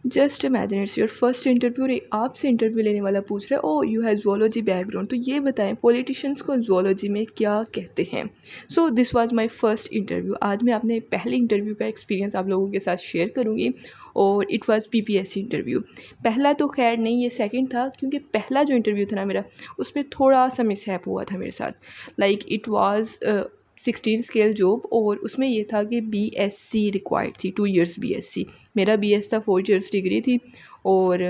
Just imagine it's your first interview और आपसे interview लेने वाला पूछ रहा है, ओ यू हैव ज़ूलॉजी बैकग्राउंड, तो ये बताएं पॉलिटिशियंस को ज़ूलॉजी में क्या कहते हैं। So this was my first interview. आज मैं अपने पहले इंटरव्यू का एक्सपीरियंस आप लोगों के साथ शेयर करूँगी और इट वाज पीपीएससी इंटरव्यू। पहला तो खैर नहीं, ये सेकंड था, क्योंकि पहला जो इंटरव्यू था ना मेरा, उसमें थोड़ा सा मिसहैप हुआ था मेरे साथ। Like it was 16 scale job, और उसमें ये था कि बीएससी रिक्वायर्ड थी, 2 इयर्स बीएससी। मेरा बीएस था, 4 इयर्स डिग्री थी और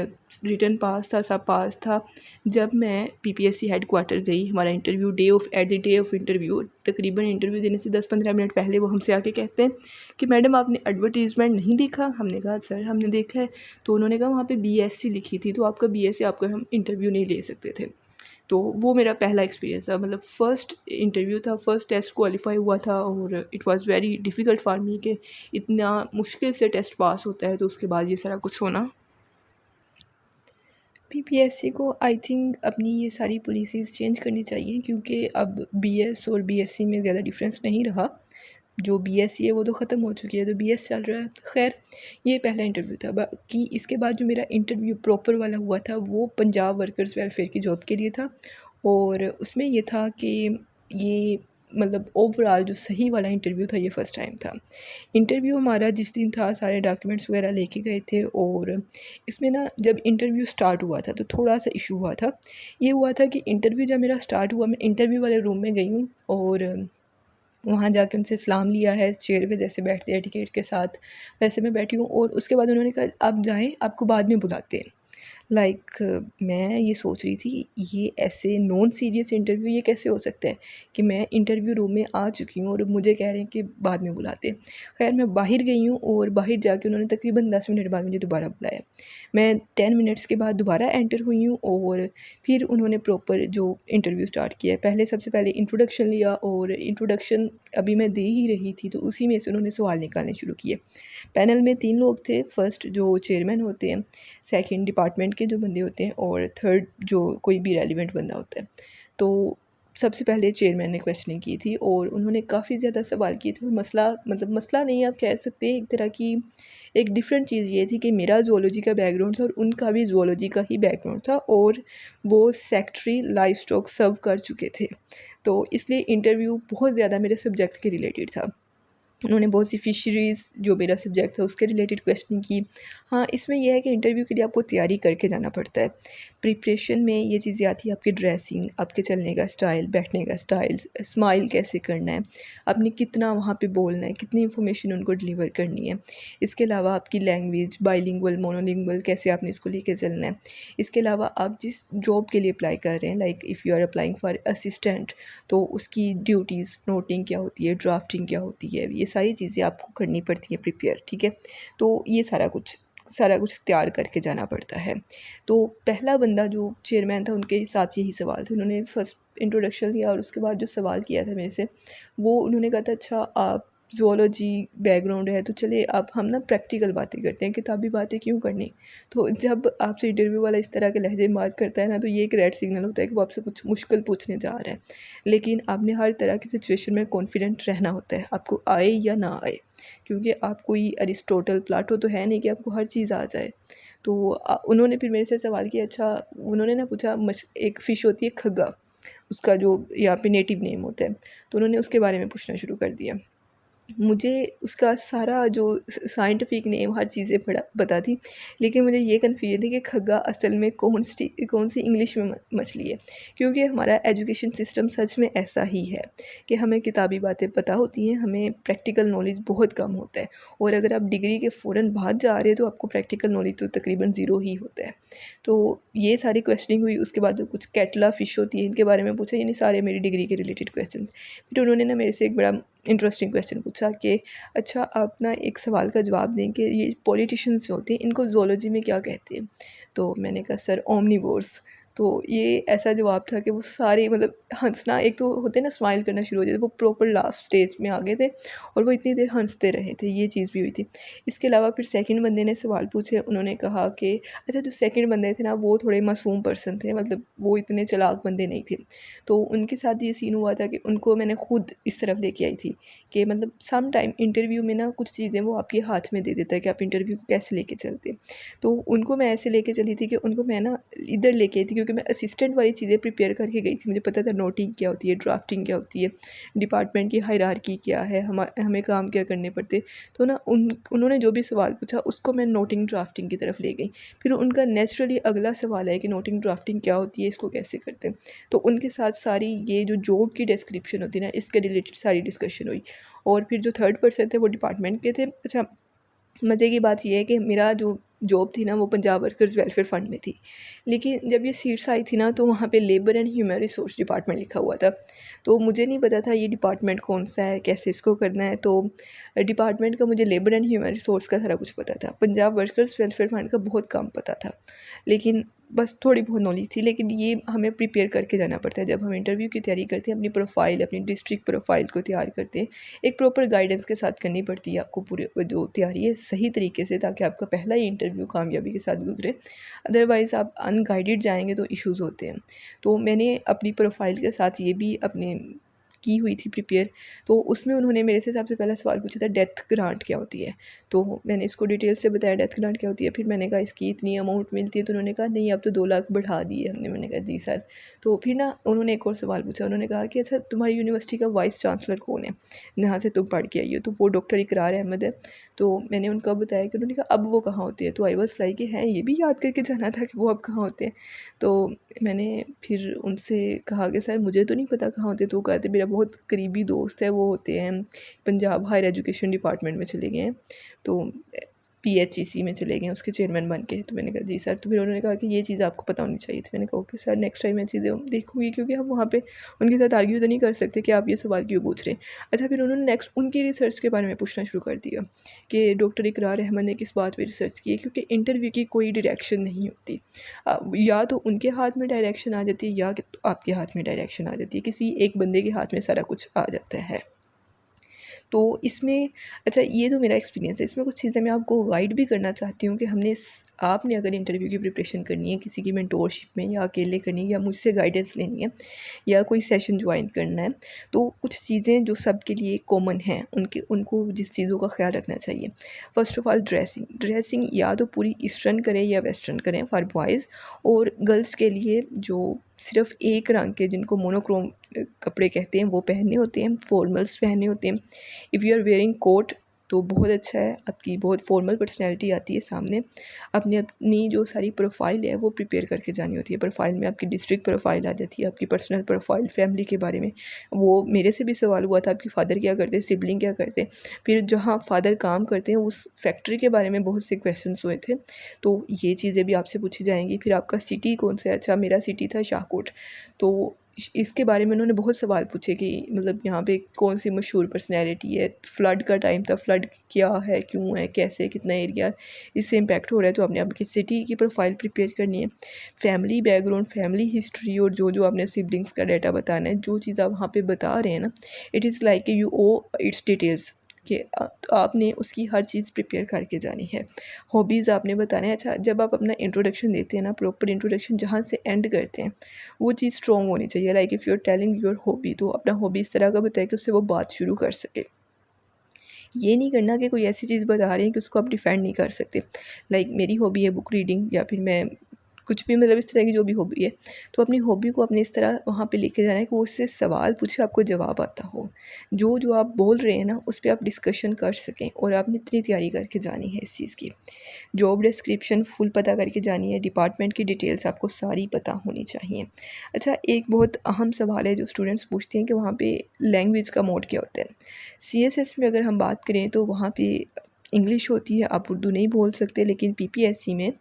रिटन पास था, सब पास था। जब मैं पीपीएससी हेड क्वार्टर गई, हमारा interview at the day of interview, तकरीबन इंटरव्यू देने से 10-15 मिनट पहले वो हमसे आके कहते हैं कि मैडम आपने एडवर्टीज़मेंट नहीं देखा। हमने कहा सर हमने देखा है। तो उन्होंने कहा वहाँ पे बीएससी लिखी थी, तो आपका बीएससी, आपका हम इंटरव्यू नहीं ले सकते थे। तो वो मेरा पहला एक्सपीरियंस था, मतलब फ़र्स्ट इंटरव्यू था, फ़र्स्ट टेस्ट क्वालिफाई हुआ था, और it was very difficult for me कि इतना मुश्किल से टेस्ट पास होता है, तो उसके बाद ये सारा कुछ होना। पीपीएससी को आई थिंक अपनी ये सारी पॉलिसीज़ चेंज करनी चाहिए, क्योंकि अब बीएस और बीएससी में ज़्यादा डिफरेंस नहीं रहा। जो बीएससी है वो तो ख़त्म हो चुकी है, तो बीएस चल रहा है। खैर, ये पहला इंटरव्यू था। बाकी इसके बाद जो मेरा इंटरव्यू प्रॉपर वाला हुआ था वो पंजाब वर्कर्स वेलफेयर की जॉब के लिए था, और उसमें ये था कि ये मतलब ओवरऑल जो सही वाला इंटरव्यू था, ये फ़र्स्ट टाइम था। इंटरव्यू हमारा जिस दिन था, सारे डॉक्यूमेंट्स वगैरह लेके गए थे, और इसमें ना जब इंटरव्यू स्टार्ट हुआ था तो थोड़ा सा इशू हुआ था। ये हुआ था कि इंटरव्यू जब मेरा स्टार्ट हुआ, मैं इंटरव्यू वाले रूम में गई हूँ और वहाँ जाके उनसे सलाम लिया है, चेयर पे जैसे बैठते हैं टिकट के साथ, वैसे मैं बैठी हूँ, और उसके बाद उन्होंने कहा आप जाएँ, आपको बाद में बुलाते हैं। लाइक मैं ये सोच रही थी, ये ऐसे नॉन सीरियस इंटरव्यू ये कैसे हो सकता है कि मैं इंटरव्यू रूम में आ चुकी हूँ और मुझे कह रहे हैं कि बाद में बुलाते हैं। खैर, मैं बाहर गई हूँ और बाहर जाके उन्होंने तकरीबन 10 मिनट बाद मुझे दोबारा बुलाया। मैं 10 मिनट्स के बाद दोबारा एंटर हुई हूँ, और फिर उन्होंने प्रॉपर जो इंटरव्यू स्टार्ट किया है। सबसे पहले इंट्रोडक्शन लिया, और इंट्रोडक्शन अभी मैं दे ही रही थी तो उसी में से उन्होंने सवाल निकालने शुरू किए। पैनल में 3 लोग थे, फर्स्ट जो चेयरमैन होते हैं, सेकंड डिपार्टमेंट के जो बंदे होते हैं, और थर्ड जो कोई भी रेलिवेंट बंदा होता है। तो सबसे पहले चेयरमैन ने क्वेश्चनिंग की थी, और उन्होंने काफ़ी ज़्यादा सवाल किए थे। मसला, मतलब मसला नहीं आप कह सकते, एक तरह की एक डिफरेंट चीज़ ये थी कि मेरा ज़ूलॉजी का बैकग्राउंड था और उनका भी ज़ूलॉजी का ही बैकग्राउंड था, और वो सेक्रेटरी लाइफ स्टॉक सर्व कर चुके थे। तो इसलिए इंटरव्यू बहुत ज़्यादा मेरे सब्जेक्ट के रिलेटेड था। उन्होंने बहुत सी फ़िशरीज़ जो मेरा सब्जेक्ट था उसके रिलेटेड क्वेश्चनिंग की। हाँ, इसमें यह है कि इंटरव्यू के लिए आपको तैयारी करके जाना पड़ता है। प्रिपरेशन में ये चीज़ें आती हैं, आपकी ड्रेसिंग, आपके चलने का स्टाइल, बैठने का स्टाइल, स्माइल कैसे करना है, आपने कितना वहाँ पे बोलना है, कितनी इन्फॉर्मेशन उनको डिलीवर करनी है। इसके अलावा आपकी लैंग्वेज, बाइलिंगुअल, मोनोलिंगुअल, कैसे आपने इसको लेके चलना है। इसके अलावा आप जिस जॉब के लिए अप्लाई कर रहे हैं, like if you are applying for assistant, तो उसकी ड्यूटीज़, नोटिंग क्या होती है, ड्राफ्टिंग क्या होती है, ये सारी चीज़ें आपको करनी पड़ती हैं प्रिपेयर, ठीक है। तो ये सारा कुछ तैयार करके जाना पड़ता है। तो पहला बंदा जो चेयरमैन था, उनके साथ यही सवाल थे। उन्होंने फर्स्ट इंट्रोडक्शन दिया और उसके बाद जो सवाल किया था मेरे से, वो उन्होंने कहा था अच्छा आप ज़ूलॉजी बैकग्राउंड है तो चलिए अब हम ना प्रैक्टिकल बातें करते हैं, किताबी बातें क्यों करनी। तो जब आपसे इंटरव्यू वाला इस तरह के लहजे में बात करता है ना, तो ये एक रेड सिग्नल होता है कि वो आपसे कुछ मुश्किल पूछने जा रहा है। लेकिन आपने हर तरह की सिचुएशन में कॉन्फिडेंट रहना होता है, आपको आए या ना आए, क्योंकि आप कोई अरिस्टोटल, प्लाटो तो है नहीं कि आपको हर चीज़ आ जाए। तो उन्होंने फिर मेरे से सवाल किया, अच्छा उन्होंने ना पूछा, एक फ़िश होती है खग्गा, उसका जो यहाँ पे नेटिव नेम होता है, तो उन्होंने उसके बारे में पूछना शुरू कर दिया। मुझे उसका सारा जो साइंटिफिक नेम, हर चीज़ें पता थी, लेकिन मुझे ये कन्फ्यूजन थी कि खग्गा असल में कौन सी इंग्लिश में मछली है, क्योंकि हमारा एजुकेशन सिस्टम सच में ऐसा ही है कि हमें किताबी बातें पता होती हैं, हमें प्रैक्टिकल नॉलेज बहुत कम होता है, और अगर आप डिग्री के फ़ौरन बाद जा रहे हैं तो आपको प्रैक्टिकल नॉलेज तो तकरीबन ज़ीरो ही होता है। तो ये सारी क्वेश्चनिंग हुई। उसके बाद कुछ कैटला फ़िश होती है, इनके बारे में पूछा, यानी सारे मेरी डिग्री के रिलेटेड क्वेश्चन। फिर उन्होंने ना मेरे से एक बड़ा इंटरेस्टिंग क्वेश्चन पूछा कि अच्छा आप ना एक सवाल का जवाब दें कि ये पॉलिटिशियंस जो होते हैं इनको ज़ूलॉजी में क्या कहते हैं। तो मैंने कहा सर ओमनीवोर्स। तो ये ऐसा जवाब था कि वो सारे मतलब हंसना, एक तो होते ना स्माइल करना शुरू हो जाते, वो प्रॉपर लास्ट स्टेज में आ गए थे और वो इतनी देर हंसते रहे थे, ये चीज़ भी हुई थी। इसके अलावा फिर सेकंड बंदे ने सवाल पूछे, उन्होंने कहा कि अच्छा जो सेकंड बंदे थे ना वो थोड़े मासूम पर्सन थे, मतलब वो इतने चालाक बंदे नहीं थे। तो उनके साथ ये सीन हुआ था कि उनको मैंने खुद इस तरफ लेके आई थी कि मतलब सम टाइम इंटरव्यू में ना कुछ चीज़ें वो आपके हाथ में दे देता है कि आप इंटरव्यू को कैसे लेके चलते हैं। तो उनको मैं ऐसे लेके चली थी कि उनको मैं ना इधर लेके आई थी, क्योंकि मैं असिस्टेंट वाली चीज़ें प्रिपेयर करके गई थी, मुझे पता था नोटिंग क्या होती है, ड्राफ्टिंग क्या होती है, डिपार्टमेंट की हायरार्की क्या है, हमें काम क्या करने पड़ते। तो ना उन्होंने जो भी सवाल पूछा उसको मैं नोटिंग ड्राफ्टिंग की तरफ ले गई। फिर उनका नेचुरली अगला सवाल है कि नोटिंग ड्राफ्टिंग क्या होती है, इसको कैसे करते हैं। तो उनके साथ सारी ये जो जॉब की डिस्क्रिप्शन होती है ना, इसके रिलेटेड सारी डिस्कशन हुई। और फिर जो थर्ड पर्सन थे वो डिपार्टमेंट के थे। अच्छा, मज़े की बात ये है कि मेरा जो जॉब थी ना वो पंजाब वर्कर्स वेलफेयर फ़ंड में थी, लेकिन जब ये सीट्स आई थी ना तो वहाँ पे labour and human resource department लिखा हुआ था। तो मुझे नहीं पता था ये डिपार्टमेंट कौन सा है, कैसे इसको करना है। तो डिपार्टमेंट का मुझे लेबर एंड ह्यूमन रिसोर्स का सारा कुछ पता था, पंजाब वर्कर्स वेलफेयर फ़ंड का बहुत कम पता था, लेकिन बस थोड़ी बहुत नॉलेज थी। लेकिन ये हमें प्रिपेयर करके जाना पड़ता है जब हम इंटरव्यू की तैयारी करते हैं, अपनी प्रोफाइल, अपनी डिस्ट्रिक्ट प्रोफाइल को तैयार करते हैं, एक प्रॉपर गाइडेंस के साथ करनी पड़ती है आपको पूरे जो तैयारी है सही तरीके से, ताकि आपका पहला ही इंटरव्यू कामयाबी के साथ गुजरे। अदरवाइज़ आप अनगाइडेड जाएंगे तो इश्यूज़ होते हैं। तो मैंने अपनी प्रोफाइल के साथ ये भी अपने की हुई थी प्रिपेयर। तो उसमें उन्होंने मेरे से सबसे पहला सवाल पूछा था डेथ ग्रांट क्या होती है। तो मैंने इसको डिटेल से बताया डेथ ग्रांट क्या होती है। फिर मैंने कहा इसकी इतनी अमाउंट मिलती है, तो उन्होंने कहा नहीं अब तो 2 लाख बढ़ा दी है हमने। मैंने कहा जी सर। तो फिर ना उन्होंने एक और सवाल पूछा, उन्होंने कहा कि अच्छा तुम्हारी यूनिवर्सिटी का वाइस चांसलर कौन है जहाँ से तुम पढ़ के आई हो। तो वो डॉक्टर इकरार अहमद है। तो मैंने उनको बताया कि उन्होंने कहा अब वो कहाँ होते हैं। तो आई वाज लाइक हैं ये भी याद करके जाना था कि वो अब कहाँ होते हैं। तो मैंने फिर उनसे कहा कि सर मुझे तो नहीं पता कहाँ होते। तो वो कहते मेरा बहुत करीबी दोस्त है, वो होते हैं पंजाब हायर एजुकेशन डिपार्टमेंट में चले गए हैं, तो PHEC में चले गए उसके चेयरमैन बन के। तो मैंने कहा जी सर। तो फिर उन्होंने कहा कि ये चीज़ आपको पता होनी चाहिए थी। मैंने कहा ओके सर, नेक्स्ट टाइम मैं चीज़ें देखूँगी, क्योंकि हम वहाँ पे उनके साथ आर्ग्यू तो नहीं कर सकते कि आप ये सवाल क्यों पूछ रहे हैं। अच्छा, फिर उन्होंने नेक्स्ट उनकी रिसर्च के बारे में पूछना शुरू कर दिया कि डॉक्टर इकरार अहमद ने किस बात पर रिसर्च की है, क्योंकि इंटरव्यू की कोई डायरेक्शन नहीं होती। या तो उनके हाथ में डायरेक्शन आ जाती है या आपके हाथ में डायरेक्शन आ जाती है, किसी एक बंदे के हाथ में सारा कुछ आ जाता है। तो इसमें अच्छा ये तो मेरा एक्सपीरियंस है। इसमें कुछ चीज़ें मैं आपको गाइड भी करना चाहती हूँ कि आपने अगर इंटरव्यू की प्रिपरेशन करनी है किसी की मेंटोरशिप में, या अकेले करनी है, या मुझसे गाइडेंस लेनी है, या कोई सेशन ज्वाइन करना है, तो कुछ चीज़ें जो सबके लिए कॉमन हैं उनको जिस चीज़ों का ख्याल रखना चाहिए। फ़र्स्ट ऑफ़ ऑल ड्रेसिंग या तो पूरी ईस्टर्न करें या वेस्टर्न करें फॉर बॉयज़, और गर्ल्स के लिए जो सिर्फ़ एक रंग के जिनको मोनोक्रोम कपड़े कहते हैं वो पहनने होते हैं, फॉर्मल्स पहनने होते हैं। If you are wearing coat तो बहुत अच्छा है, आपकी बहुत फॉर्मल पर्सनैलिटी आती है सामने। अपनी जो सारी प्रोफाइल है वो प्रिपेयर करके जानी होती है। प्रोफाइल में आपकी डिस्ट्रिक्ट प्रोफाइल आ जाती है, आपकी पर्सनल प्रोफाइल, फैमिली के बारे में। वो मेरे से भी सवाल हुआ था आपके फ़ादर क्या करते हैं, सिबलिंग क्या करते हैं। फिर जहाँ फ़ादर काम करते हैं उस फैक्ट्री के बारे में बहुत से क्वेश्चंस हुए थे, तो ये चीज़ें भी आपसे पूछी जाएंगी। फिर आपका सिटी कौन सा है। अच्छा, मेरा सिटी था शाहकोट, तो इसके बारे में उन्होंने बहुत सवाल पूछे कि मतलब यहाँ पे कौन सी मशहूर पर्सनैलिटी है, फ़्लड का टाइम था, फ़्लड क्या है, क्यों है, कैसे, कितना एरिया इससे इम्पैक्ट हो रहा है। तो आपने आपकी सिटी की प्रोफाइल प्रिपेयर करनी है। फैमिली बैकग्राउंड, फैमिली हिस्ट्री, और जो आपने सिबलिंग्स का डाटा बताना है, जो चीज़ आप वहाँ पे बता रहे हैं ना, it is like you oh it's details कि आपने उसकी हर चीज़ प्रिपेयर करके जानी है। हॉबीज़ आपने बताना है। अच्छा, जब आप अपना इंट्रोडक्शन देते हैं ना, प्रॉपर इंट्रोडक्शन जहाँ से एंड करते हैं वो चीज़ स्ट्रॉन्ग होनी चाहिए। Like if you are telling your hobby, तो अपना हॉबी इस तरह का बताए कि उससे वो बात शुरू कर सके। ये नहीं करना कि कोई ऐसी चीज़ बता रहे हैं कि उसको आप डिफेंड नहीं कर सकते। लाइक मेरी हॉबी है बुक रीडिंग, या फिर मैं कुछ भी मतलब इस तरह की जो भी हॉबी है, तो अपनी हॉबी को अपने इस तरह वहाँ पे लेके जाना है कि वो उससे सवाल पूछे आपको जवाब आता हो। जो आप बोल रहे हैं ना उस पे आप डिस्कशन कर सकें, और आपने इतनी तैयारी करके जानी है इस चीज़ की। जॉब डिस्क्रिप्शन फुल पता करके जानी है, डिपार्टमेंट की डिटेल्स आपको सारी पता होनी चाहिए। अच्छा, एक बहुत अहम सवाल है जो स्टूडेंट्स पूछते हैं कि वहाँ पे लैंग्वेज का मोड क्या होता है। CSS में अगर हम बात करें तो वहाँ पे इंग्लिश होती है, आप उर्दू नहीं बोल सकते, लेकिन PPSC में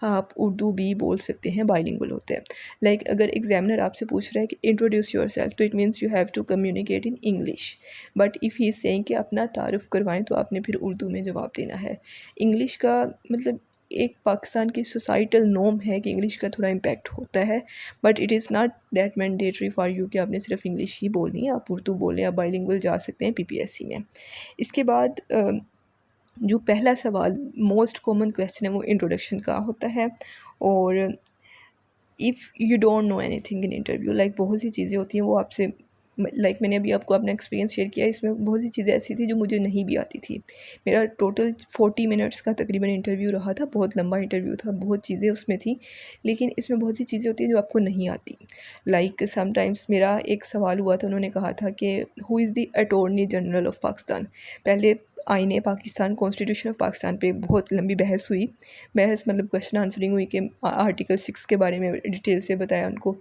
आप उर्दू भी बोल सकते हैं, बाइलिंगुअल होते हैं। लाइक अगर एग्जामिनर आपसे पूछ रहा है कि इंट्रोड्यूस योरसेल्फ, तो it means you have to communicate in English. But if he is saying कि अपना तारुफ करवाएं, तो आपने फिर उर्दू में जवाब देना है। इंग्लिश का मतलब एक पाकिस्तान की सोसाइटल नॉर्म है कि इंग्लिश का थोड़ा इम्पैक्ट होता है, but it is not that mandatory for you कि आपने सिर्फ इंग्लिश ही बोलनी है। आप उर्दू बोलें, आप बाइलिंगुअल जा सकते हैं पीपीएससी में। इसके बाद जो पहला सवाल मोस्ट कॉमन क्वेश्चन है वो इंट्रोडक्शन का होता है। और if you don't know anything in interview, like बहुत सी चीज़ें होती हैं वो आपसे, लाइक मैंने अभी आपको अपना एक्सपीरियंस शेयर किया, इसमें बहुत सी चीज़ें ऐसी थी जो मुझे नहीं भी आती थी। मेरा टोटल 40 मिनट्स का तकरीबन इंटरव्यू रहा था, बहुत लंबा इंटरव्यू था, बहुत चीज़ें उसमें थी, लेकिन इसमें बहुत सी चीज़ें होती हैं जो आपको नहीं आती। लाइक समटाइम्स मेरा एक सवाल हुआ था, उन्होंने कहा था कि who is the attorney general of Pakistan. पहले आईने पाकिस्तान, कॉन्स्टिट्यूशन ऑफ पाकिस्तान पे बहुत लंबी बहस हुई। बहस मतलब क्वेश्चन आंसरिंग हुई कि आर्टिकल 6 के बारे में डिटेल से बताया उनको।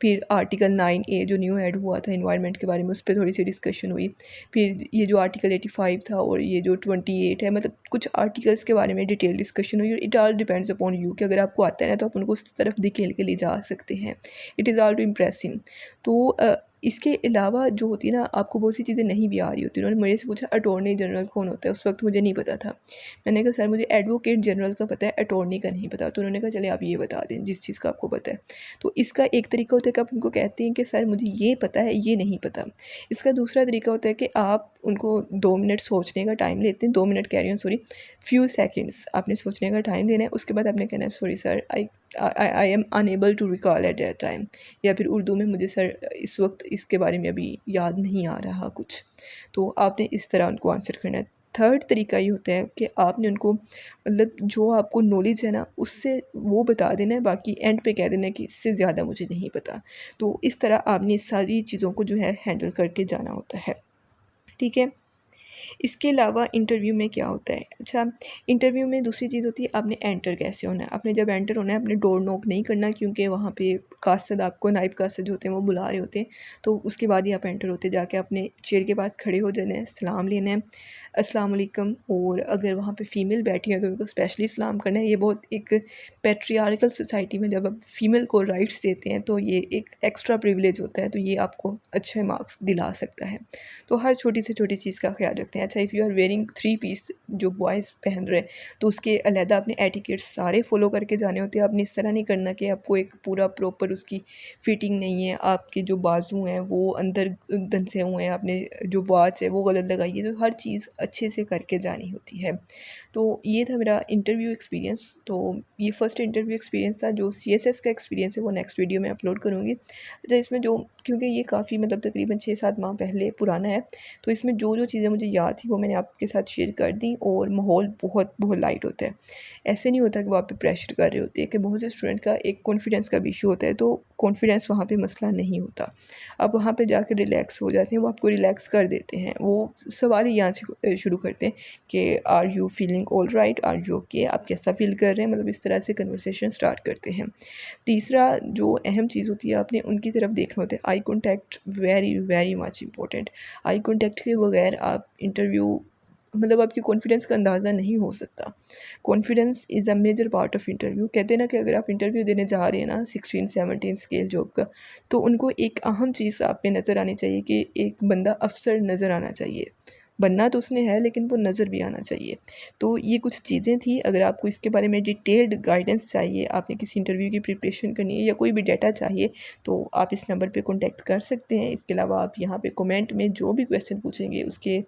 फिर आर्टिकल 9A जो न्यू ऐड हुआ था इन्वायरमेंट के बारे में, उस पर थोड़ी सी डिस्कशन हुई। फिर ये जो आर्टिकल 85 था और ये जो 28 है, मतलब कुछ आर्टिकल्स के बारे में डिटेल डिस्कशन हुई। It all depends upon you कि अगर आपको आता है ना तो आप उनको उस तरफ धकेल के ले जा सकते हैं। It is all too impressing. तो इसके अलावा जो होती है ना, आपको बहुत सी चीज़ें नहीं भी आ रही होती। उन्होंने मेरे से पूछा अटॉर्नी जनरल कौन होता है, उस वक्त मुझे नहीं पता था। मैंने कहा सर मुझे एडवोकेट जनरल का पता है, अटॉर्नी का नहीं पता। तो उन्होंने कहा चले आप ये बता दें जिस चीज़ का आपको पता है। तो इसका एक तरीका होता है कि आप उनको कहते हैं कि सर मुझे ये पता है, ये नहीं पता। इसका दूसरा तरीका होता है कि आप उनको 2 मिनट सोचने का टाइम लेते हैं, 2 मिनट कह रही हूँ सॉरी, फ्यू सेकेंड्स आपने सोचने का टाइम लेना है। उसके बाद आपने कहना है sorry sir I am unable to recall at that time, या फिर उर्दू में मुझे सर इस वक्त इसके बारे में अभी याद नहीं आ रहा कुछ। तो आपने इस तरह उनको आंसर करना है। थर्ड तरीका ये होता है कि आपने उनको मतलब जो आपको नॉलेज है ना उससे वो बता देना है, बाकी एंड पे कह देना है कि इससे ज़्यादा मुझे नहीं पता। तो इस तरह आपने सारी चीज़ों को जो है हैंडल करके जाना होता है। ठीक है। इसके अलावा इंटरव्यू में क्या होता है, अच्छा इंटरव्यू में दूसरी चीज़ होती है आपने एंटर कैसे होना है। आपने जब एंटर होना है आपने डोर नॉक नहीं करना, क्योंकि वहाँ पे कासद आपको, नाइब कासद जो होते हैं वो बुला रहे होते हैं। तो उसके बाद ही आप एंटर होते, जाके अपने चेयर के पास खड़े हो जाना है, सलाम लेना है, अस्सलाम वालेकुम। और अगर वहाँ पे फ़ीमेल बैठी है तो उनको स्पेशली सलाम करना है। ये बहुत एक पैट्रियार्कल सोसाइटी में जब आप फीमेल को राइट्स देते हैं तो ये एक एक्स्ट्रा प्रिविलेज होता है, तो ये आपको अच्छे मार्क्स दिला सकता है। तो हर छोटी से छोटी चीज़ का ख्याल रखते हैं। अच्छा if you are wearing 3 piece जो बॉयज़ पहन रहे हैं तो उसके अलहदा अपने एटिकेट्स सारे फॉलो करके जाने होते हैं। आपने इस तरह नहीं करना कि आपको एक पूरा प्रॉपर उसकी फिटिंग नहीं है, आपके जो बाजू हैं वो अंदर धंसे हुए हैं, आपने जो वॉच है वो गलत लगाई है। तो हर चीज़ अच्छे से करके जानी होती है। तो ये था मेरा इंटरव्यू एक्सपीरियंस। तो ये फ़र्स्ट इंटरव्यू एक्सपीरियंस था। जो CSS का एक्सपीरियंस है वो नेक्स्ट वीडियो में अपलोड करूँगी। अच्छा इसमें जो, क्योंकि ये काफ़ी मतलब तकरीबन 6-7 माह पहले पुराना है, तो इसमें जो जो चीज़ें मुझे याद थी वो मैंने आपके साथ शेयर कर दी। और माहौल बहुत बहुत लाइट होता है, ऐसे नहीं होता कि वो आप पे प्रेशर कर रहे होते हैं। कि बहुत से स्टूडेंट का एक कॉन्फिडेंस का भी इशू होता है, तो कॉन्फिडेंस वहाँ पे मसला नहीं होता। आप वहाँ पे जाकर रिलैक्स हो जाते हैं, वो आपको रिलैक्स कर देते हैं। वो सवाल ही यहाँ से शुरू करते हैं कि are you feeling all right, are you okay, आप कैसा फ़ील कर रहे हैं, मतलब इस तरह से कन्वर्सेशन स्टार्ट करते हैं। तीसरा जो अहम चीज़ होती है आपने उनकी तरफ देखना होता है, eye contact, very very much important. Eye contact के बगैर आप इंटरव्यू, मतलब आपकी कॉन्फिडेंस का अंदाज़ा नहीं हो सकता। Confidence is a major part of interview. कहते हैं ना कि अगर आप इंटरव्यू देने जा रहे हैं ना 16-17 स्केल जॉब का, तो उनको एक अहम चीज़ आप पे नज़र आनी चाहिए कि एक बंदा अफसर नज़र आना चाहिए। बनना तो उसने है लेकिन वो नज़र भी आना चाहिए। तो ये कुछ चीज़ें थी। अगर आपको इसके बारे में डिटेल्ड गाइडेंस चाहिए, आपने किसी इंटरव्यू की प्रिपरेशन करनी है या कोई भी डाटा चाहिए, तो आप इस नंबर पे कॉन्टैक्ट कर सकते हैं। इसके अलावा आप यहाँ पे कमेंट में जो भी क्वेश्चन पूछेंगे उसके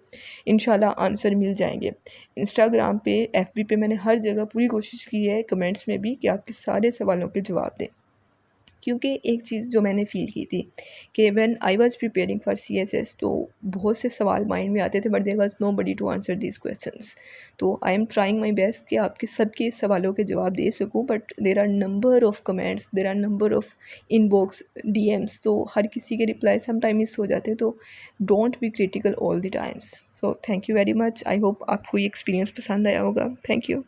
इंशाल्लाह आंसर मिल जाएंगे। इंस्टाग्राम पे, FB पे मैंने हर जगह पूरी कोशिश की है कमेंट्स में भी कि आपके सारे सवालों के जवाब दें। क्योंकि एक चीज़ जो मैंने फ़ील की थी कि when I was preparing for CSS, तो बहुत से सवाल माइंड में आते थे but there was nobody to answer these questions. तो I am trying my best कि आपके सबके सवालों के जवाब दे सकूं, but there are number of comments, there are number of inbox DMs, तो हर किसी के रिप्लाई सम टाइम मिस हो जाते हैं। तो don't be critical all the times. So thank you very much. I hope आपको ये एक्सपीरियंस पसंद आया होगा। Thank you.